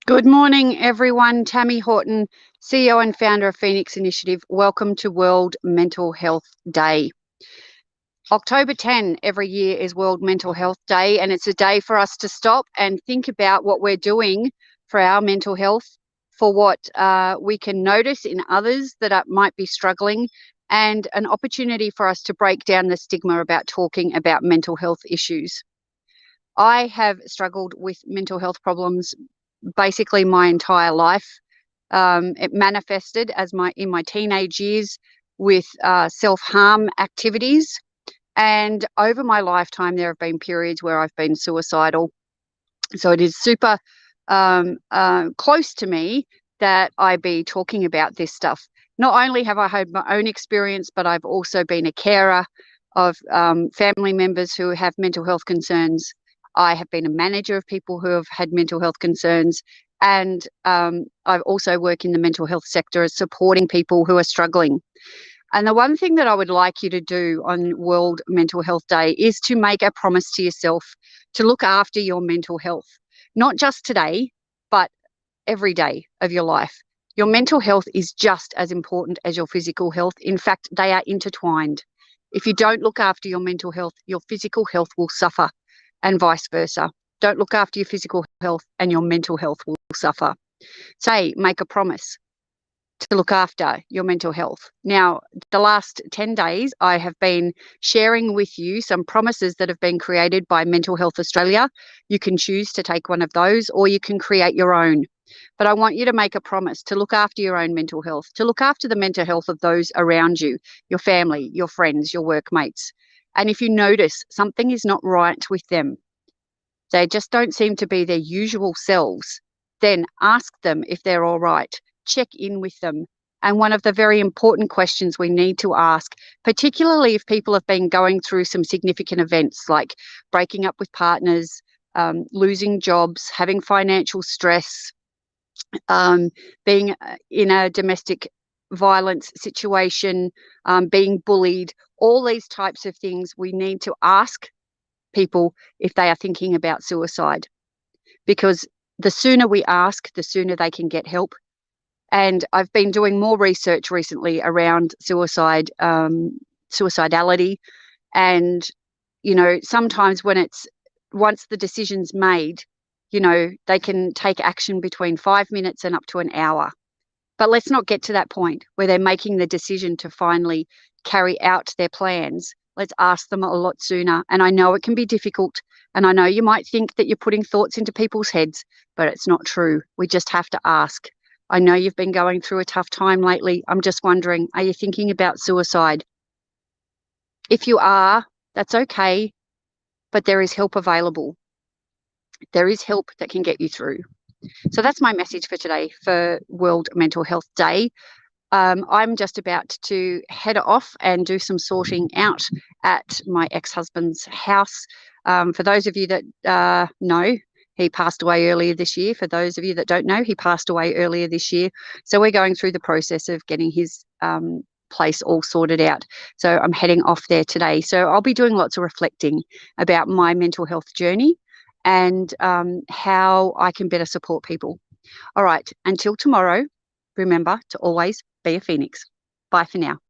Good morning, everyone. Tammie Horton, CEO and founder of Phynix Initiative. Welcome to World Mental Health Day. October 10 every year is World Mental Health Day, and it's a day for us to stop and think about what we're doing for our mental health, for what we can notice in others that might be struggling, and an opportunity for us to break down the stigma about talking about mental health issues. I have struggled with mental health problems basically my entire life. It manifested in my teenage years with self-harm activities. And over my lifetime, there have been periods where I've been suicidal. So it is super close to me that I be talking about this stuff. Not only have I had my own experience, but I've also been a carer of family members who have mental health concerns. I have been a manager of people who have had mental health concerns. And I've also worked in the mental health sector as supporting people who are struggling. And the one thing that I would like you to do on World Mental Health Day is to make a promise to yourself to look after your mental health, not just today, but every day of your life. Your mental health is just as important as your physical health. In fact, they are intertwined. If you don't look after your mental health, your physical health will suffer, and vice versa. Don't look after your physical health and your mental health will suffer. Make a promise to look after your mental health. Now, the last 10 days, I have been sharing with you some promises that have been created by Mental Health Australia. You can choose to take one of those, or you can create your own. But I want you to make a promise to look after your own mental health, to look after the mental health of those around you, your family, your friends, your workmates. And if you notice something is not right with them, they just don't seem to be their usual selves, then ask them if they're all right. Check in with them. And one of the very important questions we need to ask, particularly if people have been going through some significant events like breaking up with partners, losing jobs, having financial stress, being in a domestic violence situation, being bullied, all these types of things, we need to ask people if they are thinking about suicide, because the sooner we ask, the sooner they can get help. And I've been doing more research recently around suicide, suicidality. And, sometimes once the decision's made, they can take action between 5 minutes and up to an hour. But let's not get to that point where they're making the decision to finally carry out their plans. Let's ask them a lot sooner. And I know it can be difficult. And I know you might think that you're putting thoughts into people's heads, but it's not true. We just have to ask. I know you've been going through a tough time lately. I'm just wondering, are you thinking about suicide? If you are, that's okay, but there is help available. There is help that can get you through. So that's my message for today for World Mental Health Day. I'm just about to head off and do some sorting out at my ex-husband's house. For those of you that know, he passed away earlier this year. For those of you that don't know, he passed away earlier this year. So we're going through the process of getting his place all sorted out. So I'm heading off there today. So I'll be doing lots of reflecting about my mental health journey and how I can better support people. All right, until tomorrow, remember to always be a phoenix. Bye for now.